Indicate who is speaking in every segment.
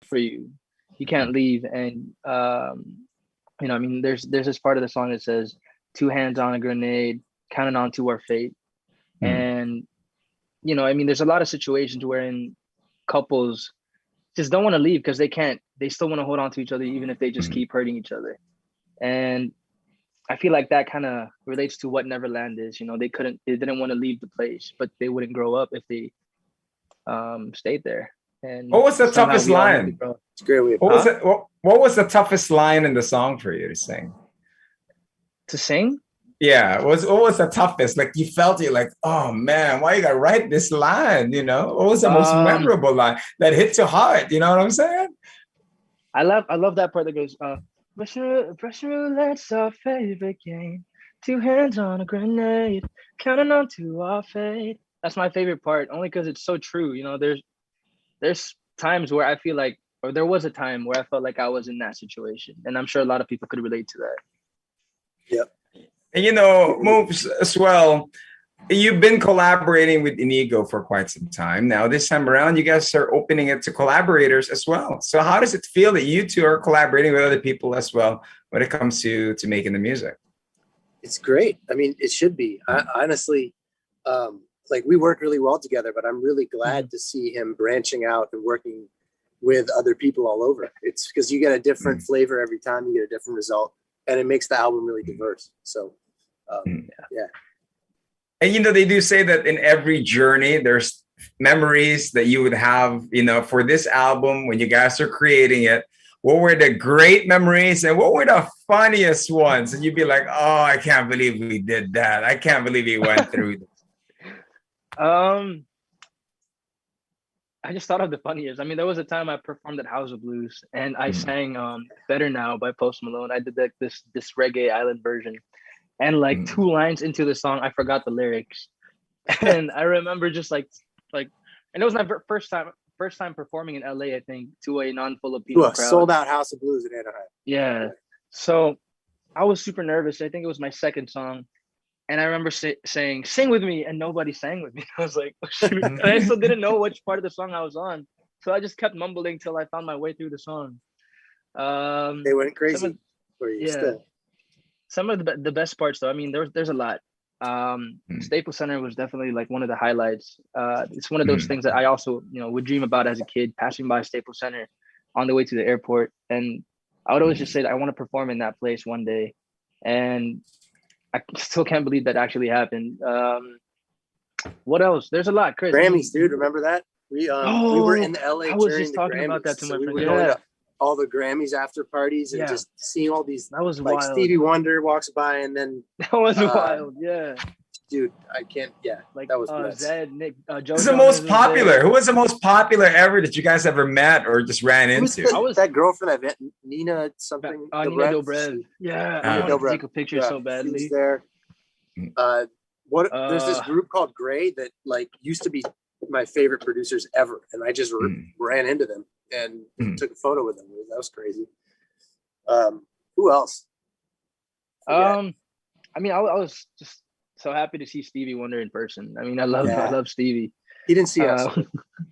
Speaker 1: for you. You can't leave. And I mean, there's this part of the song that says, "Two hands on a grenade, counting on to our fate." And I mean, there's a lot of situations wherein couples just don't want to leave because they still want to hold on to each other even if they just keep hurting each other. And I feel like that kind of relates to what Neverland is. They didn't want to leave the place, but they wouldn't grow up if they stayed there. And
Speaker 2: what was the toughest line?
Speaker 3: It's a great way.
Speaker 2: What was the toughest line in the song for you to sing?
Speaker 1: To sing?
Speaker 2: Yeah, what was the toughest? Like you felt it, like, oh man, why you gotta write this line? What was the most memorable line that hit your heart? You know what I'm saying?
Speaker 1: I love that part that goes, Russian roulette's our favorite game. Two hands on a grenade, counting on to our fate. That's my favorite part, only because it's so true. There's times where I feel like, or there was a time where I felt like I was in that situation, and I'm sure a lot of people could relate to that.
Speaker 3: Yep.
Speaker 2: And Moves as well. You've been collaborating with Inigo for quite some time now. This time around, you guys are opening it to collaborators as well. So how does it feel that you two are collaborating with other people as well when it comes to making the music?
Speaker 3: It's great. I mean, it should be. Honestly, like we work really well together, but I'm really glad to see him branching out and working with other people all over. It's because you get a different flavor every time, you get a different result, and it makes the album really diverse. So, yeah.
Speaker 2: And they do say that in every journey, there's memories that you would have, for this album when you guys are creating it. What were the great memories and what were the funniest ones? And you'd be like, oh, I can't believe we did that. I can't believe we went through this.
Speaker 1: I just thought of the funniest. I mean, there was a time I performed at House of Blues and I sang Better Now by Post Malone. I did this reggae island version. And like 2 lines into the song, I forgot the lyrics. And I remember just like, and it was my first time performing in LA, I think, to a non-Filipino crowd.
Speaker 3: Sold out House of Blues in Anaheim.
Speaker 1: Yeah. So I was super nervous. I think it was my second song. And I remember saying, "Sing with me," and nobody sang with me. I was like, oh, shoot. And I still didn't know which part of the song I was on. So I just kept mumbling till I found my way through the song.
Speaker 3: They went crazy for you still.
Speaker 1: Some of the best parts, though, I mean, there's a lot. Staples Center was definitely like one of the highlights. It's one of those things that I also, would dream about as a kid, passing by Staples Center on the way to the airport. And I would always just say that I want to perform in that place one day. And I still can't believe that actually happened. What else? There's a lot, Chris.
Speaker 3: Grammys, dude. Remember that? We were in LA.
Speaker 1: I was just talking about that to my friend.
Speaker 3: We were going to all the Grammys after parties and just seeing all these.
Speaker 1: That was
Speaker 3: like
Speaker 1: wild.
Speaker 3: Stevie Wonder walks by and then
Speaker 1: that was wild. Yeah,
Speaker 3: dude, I can't. Yeah,
Speaker 1: like
Speaker 3: that was nuts.
Speaker 1: Zed, Nick, Joe.
Speaker 2: Who's the most popular? Who was the most popular ever that you guys ever met or just ran into?
Speaker 3: I was that girl from that event, Nina something.
Speaker 1: Nina Dobrev. Yeah, I wanted to take a picture so badly.
Speaker 3: She was there. There's this group called Gray that like used to be my favorite producers ever, and I just ran into them and took a photo with them. That was crazy. Who else?
Speaker 1: I mean, I was just so happy to see Stevie Wonder in person. I mean, I love Stevie.
Speaker 3: He didn't see us.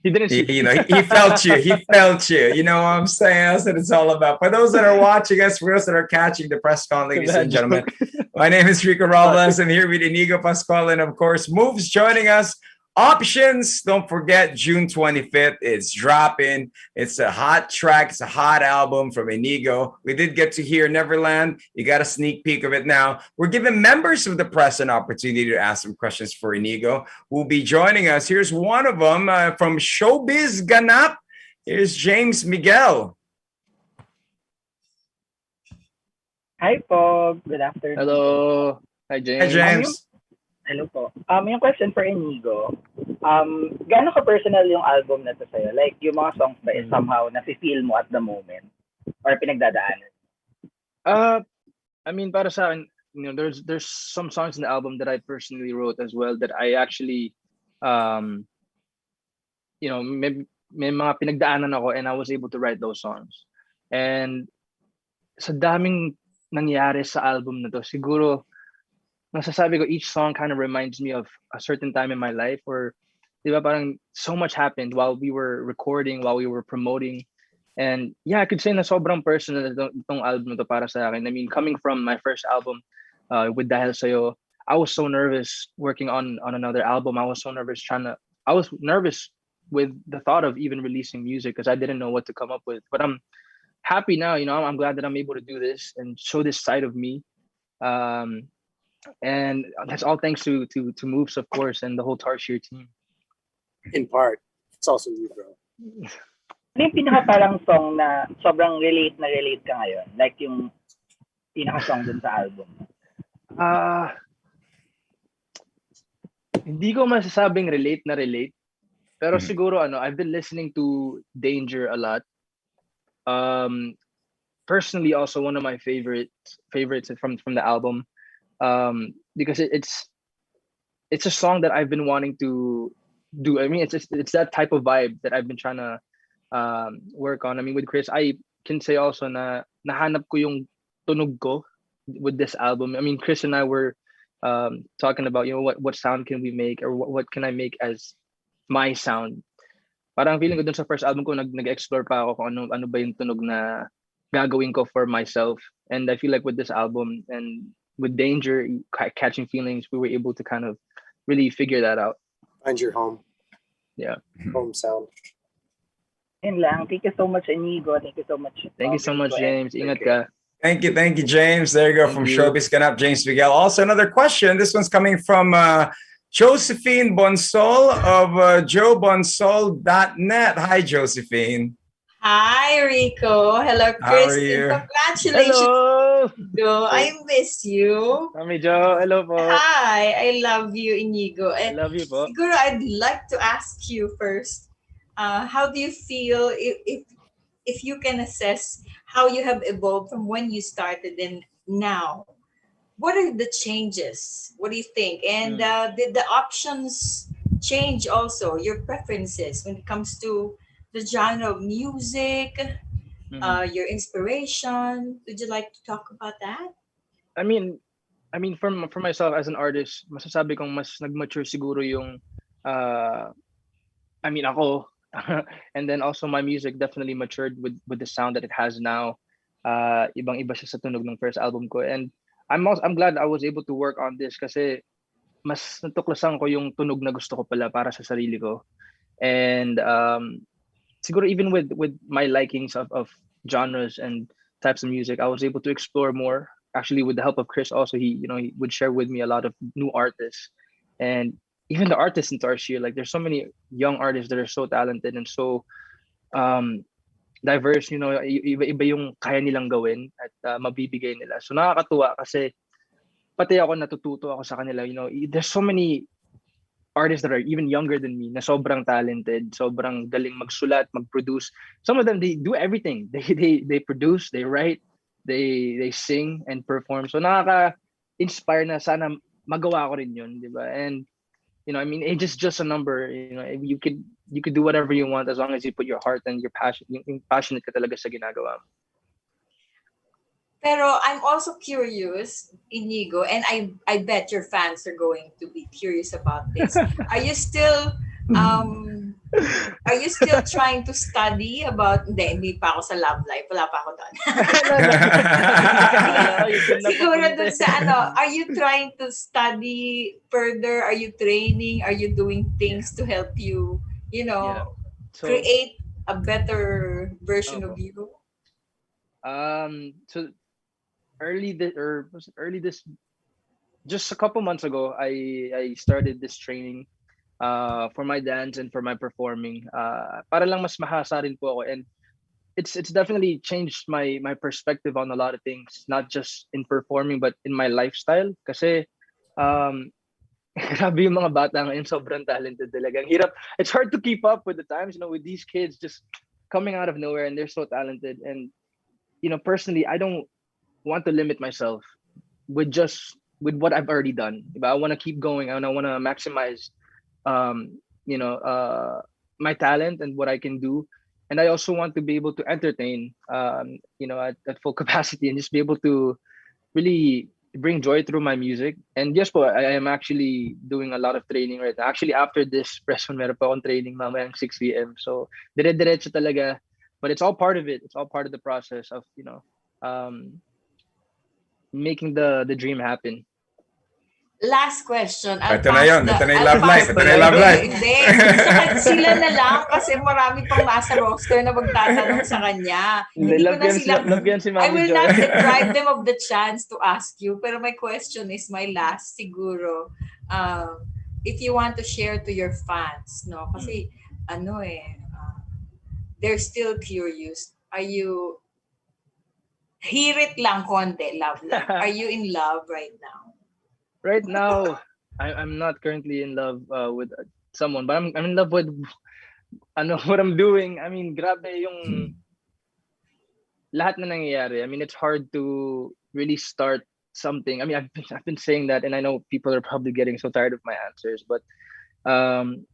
Speaker 1: He didn't see.
Speaker 2: He felt you. He felt you. You know what I'm saying? That's what it's all about. For those that are watching us, for those that are catching the press con, ladies and gentlemen, my name is Rico Robles. I'm here with Inigo Pascual, and of course, Moves joining us. Options, don't forget, June 25th, it's dropping. It's a hot track. It's a hot album from Inigo. We did get to hear Neverland. You got a sneak peek of it now. We're giving members of the press an opportunity to ask some questions for Inigo, who will be joining us. Here's one of them from Showbiz Ganap. Here's James Miguel.
Speaker 4: Hi po. Good afternoon.
Speaker 1: Hello. Hi, James.
Speaker 2: Hi, James.
Speaker 4: Hello po. Yung question for Inigo, gaano ka-personal yung album na to sa'yo? Like, yung mga songs ba is somehow nafe-feel mo at the moment? Or pinagdadaanan?
Speaker 1: I mean, para sa akin, there's some songs in the album that I personally wrote as well that I actually, may mga pinagdaanan ako and I was able to write those songs. And sa daming nangyari sa album na to, siguro, nasasabi ko, each song kind of reminds me of a certain time in my life where, di ba, parang so much happened while we were recording, while we were promoting. And yeah, I could say na sobrang personal itong album to para sa akin. I mean, coming from my first album with Dahil Sa'yo, I was so nervous working on another album. I was so nervous I was nervous with the thought of even releasing music because I didn't know what to come up with. But I'm happy now, I'm glad that I'm able to do this and show this side of me. Um, and that's all thanks to Moves, of course, and the whole Tarsier team.
Speaker 3: In part, it's also you, bro.
Speaker 4: Ano yung pinaka parang song na sobrang relate ka ngayon? Like yung pinaka song dun sa album?
Speaker 1: Hindi ko masasabing relate na relate. Pero siguro I've been listening to Danger a lot. Personally, also one of my favorites from the album. Because it's a song that I've been wanting to do. I mean, it's that type of vibe that I've been trying to work on. I mean, with Chris, I can say also na nahanap ko yung tunog ko with this album. I mean, Chris and I were talking about what sound can we make, or what can I make as my sound. Parang feeling ko dun sa first album ko nag-explore pa ako kung ano ba yung tunog na gagawin ko for myself. And I feel like with this album and with Danger, Catching Feelings, we were able to kind of really figure that out.
Speaker 3: Find your home.
Speaker 1: Yeah.
Speaker 3: Home sound.
Speaker 4: Yun lang. Thank you so much, Inigo. Thank you so much.
Speaker 1: Thank you so much, James. Ingat ka.
Speaker 2: Thank you, James. There you go. From Showbiz Ganap, James Miguel. Also, another question. This one's coming from Josephine Bonsol of joebonsol.net. Hi, Josephine.
Speaker 5: Hi, Rico. Hello, Chris. Congratulations.
Speaker 1: Hello.
Speaker 5: Inigo. I miss you.
Speaker 1: Kami, Jo. Hello po.
Speaker 5: Hi. I love you, Inigo.
Speaker 1: I love you po.
Speaker 5: Siguro, I'd like to ask you first, how do you feel if you can assess how you have evolved from when you started and now? What are the changes? What do you think? And did the options change also, your preferences when it comes to the genre of music, your inspiration? Would you like to talk about that?
Speaker 1: I mean, for myself as an artist, masasabi kong mas nag-mature siguro yung ako and then also my music definitely matured with the sound that it has now. Ibang-iba siya sa tunog ng first album ko, and I'm glad I was able to work on this kasi mas natuklasan ko yung tunog na gusto ko pala para sa sarili ko. And siguro even with my likings of genres and types of music, I was able to explore more. Actually, with the help of Chris, also he would share with me a lot of new artists, and even the artists in Tarsier. Like there's so many young artists that are so talented and so diverse. Iba yung kaya nilang gawin at mabibigay nila. So nakakatuwa kasi pati ako natututo ako sa kanila. There's so many artists that are even younger than me na sobrang talented, sobrang galing magsulat, mag-produce. Some of them, they do everything. They produce, they write, they sing and perform. So nakaka-inspire na sana magawa ko rin yun, di ba? And age is just a number. You could do whatever you want as long as you put your heart and your passion, yung passionate ka talaga sa ginagawa mo.
Speaker 5: Pero I'm also curious, Inigo, and I bet your fans are going to be curious about this. Are you still trying to study about hindi pa ako sa love life, wala pa ako doon. Siguro dun sa are you trying to study further? Are you training? Are you doing things to help you, create a better version of you?
Speaker 1: So just a couple months ago, I started this training for my dance and for my performing. Para lang mas mahasa rin po ako, and it's definitely changed my perspective on a lot of things, not just in performing but in my lifestyle. Kasi grabe yung mga bata ngayon, sobrang talented talaga. Ang hirap. It's hard to keep up with the times, with these kids just coming out of nowhere, and they're so talented. And personally, I don't want to limit myself with what I've already done. I want to keep going, and I want to maximize my talent and what I can do. And I also want to be able to entertain at full capacity and just be able to really bring joy through my music. And yes po, I am actually doing a lot of training right now. Actually, after this press con, meron pa akong training mamayang 6 p.m. So dire-diretso talaga but it's all part of it. It's all part of the process of making the dream happen.
Speaker 5: Last question.
Speaker 2: Ito na yun. Ito na yung love life. Ito na yung love life.
Speaker 5: Hindi. Sila na lang kasi marami pang nasa roster na magtatanong sa kanya. Hindi ko na sila... I will not deprive them of the chance to ask you. Pero my question is my last siguro. If you want to share to your fans, no? Kasi they're still curious. Are you... Hirit lang konti, love life. Are you in love right now?
Speaker 1: Right now, I'm not currently in love with someone, but I'm in love with what I'm doing. I mean, grabe yung lahat na nangyayari. I mean, it's hard to really start something. I mean, I've been saying that, and I know people are probably getting so tired of my answers, but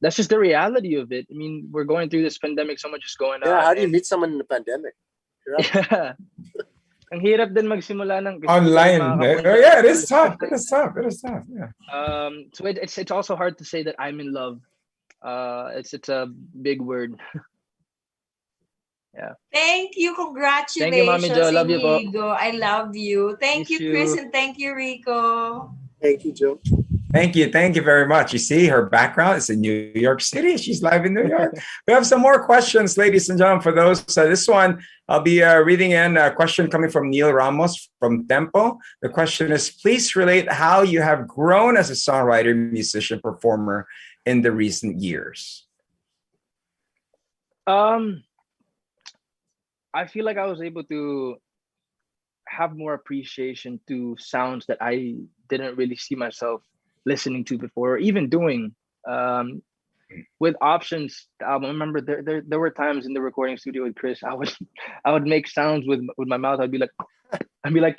Speaker 1: that's just the reality of it. I mean, we're going through this pandemic, so much is going on.
Speaker 3: Yeah, how do you meet someone in the pandemic?
Speaker 1: Yeah. Ang hirap din magsimula ng
Speaker 2: online. Yeah, it is tough. It is tough. Yeah.
Speaker 1: So it's also hard to say that I'm in love. It's a big word. Yeah.
Speaker 5: Thank you. Congratulations.
Speaker 1: Thank you, Mami Jo. Love you,
Speaker 5: Inigo. I love you. Thank you, Chris, and thank you, Rico.
Speaker 3: Thank you, Joe.
Speaker 2: Thank you very much. You see, her background is in New York City. She's live in New York. We have some more questions, ladies and gentlemen, for those. This one, I'll be reading in a question coming from Neil Ramos from Tempo. The question is, please relate how you have grown as a songwriter, musician, performer in the recent years.
Speaker 1: I feel like I was able to have more appreciation to sounds that I didn't really see myself listening to before, or even doing. With Options, the album, I remember there were times in the recording studio with Chris, I would make sounds with my mouth. I'd be like,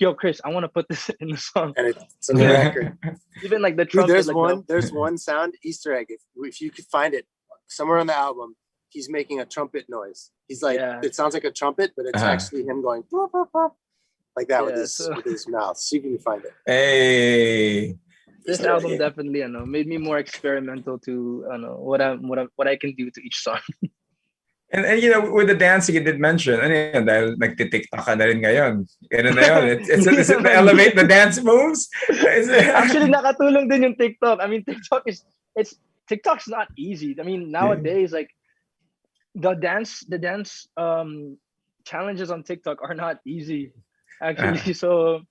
Speaker 1: yo, Chris, I want to put this in the song.
Speaker 3: And it's on the record.
Speaker 1: Even like the trumpet.
Speaker 3: Dude, there's one sound, Easter egg. If you could find it somewhere on the album, he's making a trumpet noise. He's like, It sounds like a trumpet, but it's actually him going pop, pop, pop, like that with his mouth. So you can find it.
Speaker 2: Hey.
Speaker 1: This album definitely, made me more experimental to what I can do to each song.
Speaker 2: And with the dancing, you did mention, dahil nagtitiktok ka na rin ngayon. Ganun na yun. Is it to elevate the dance moves?
Speaker 1: Actually, nakatulong din yung TikTok. I mean, TikTok's not easy. I mean, nowadays, like the dance challenges on TikTok are not easy, actually. So.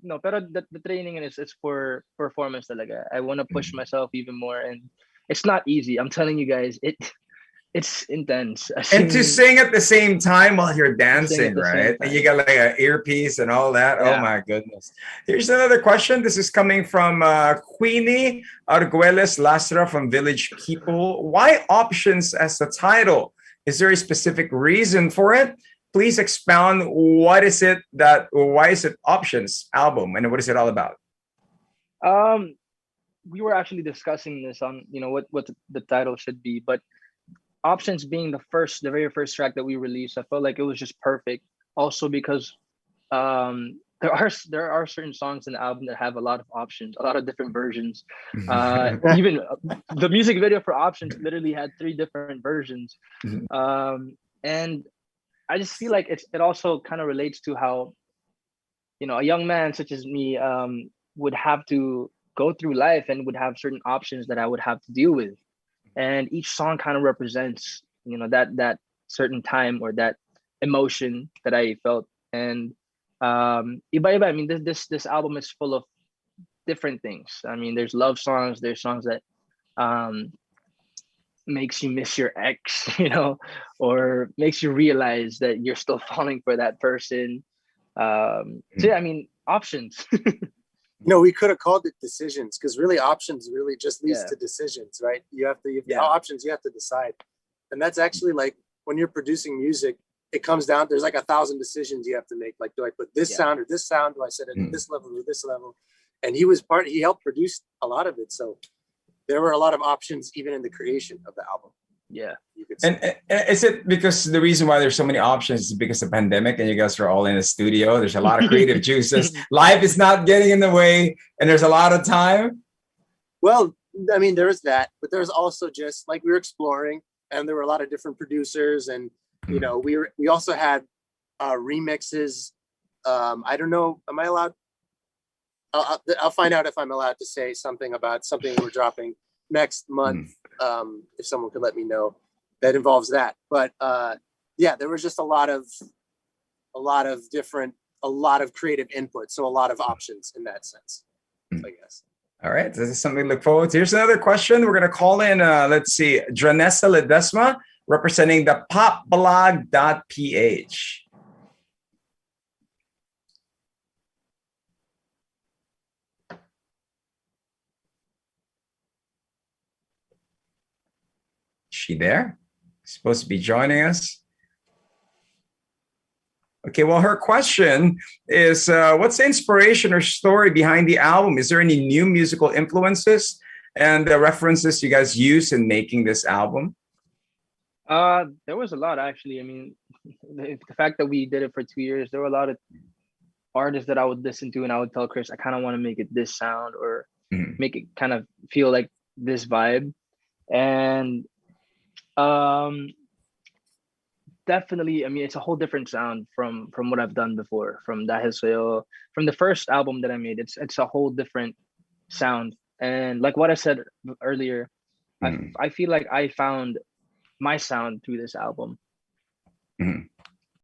Speaker 1: No, pero the training is for performance talaga. I want to push myself even more, and it's not easy. I'm telling you guys, it's intense.
Speaker 2: And to sing at the same time while you're dancing, right? And you got like an earpiece and all that. Yeah. Oh my goodness. Here's another question. This is coming from Queenie Arguelles Lastra from Village People. Why Options as the title? Is there a specific reason for it? Please expound. Why is it Options album, and what is it all about?
Speaker 1: We were actually discussing this on what the title should be, but Options being the very first track that we released, I felt like it was just perfect. Also because there are certain songs in the album that have a lot of options, a lot of different versions. Even the music video for Options literally had 3 different versions, and I just feel like it also kind of relates to how, a young man such as me would have to go through life and would have certain options that I would have to deal with. And each song kind of represents, that certain time or that emotion that I felt. And iba-iba. I mean, this album is full of different things. I mean, there's love songs, there's songs that makes you miss your ex, or makes you realize that you're still falling for that person. So yeah, I mean, Options.
Speaker 3: We could have called it Decisions, because really Options really just leads to decisions, right? You have options, you have to decide. And that's actually like when you're producing music, it comes down, there's like 1,000 decisions you have to make. Like, do I put this sound or this sound? Do I set it at this level or this level? And he helped produce a lot of it. So there were a lot of options even in the creation of the album.
Speaker 1: Yeah.
Speaker 2: And is it because the reason why there's so many options is because of the pandemic and you guys are all in a studio? There's a lot of creative juices. Life is not getting in the way and there's a lot of time?
Speaker 3: Well, I mean, there's that, but there's also just like we were exploring and there were a lot of different producers and You know, we also had remixes. I don't know. Am I allowed? I'll find out if I'm allowed to say something about something we're dropping next month. If someone could let me know, that involves that. But yeah, there was just a lot of creative input, so a lot of options in that sense, I guess.
Speaker 2: All right, this is something to look forward to. Here's another question. We're going to call in, let's see, Dranessa Ledesma, representing the popblog.ph. Is she there? Supposed to be joining us. Okay, well, her question is, what's the inspiration or story behind the album? Is there any new musical influences and the references you guys use in making this album?
Speaker 1: There was a lot, actually. I mean, the fact that we did it for 2 years, there were a lot of artists that I would listen to and I would tell Chris, I kind of want to make it this sound or make it kind of feel like this vibe. And definitely, I mean, it's a whole different sound from what I've done before, from Dahil from the first album that I made. It's a whole different sound. And like what I said earlier, I feel like I found my sound through this album.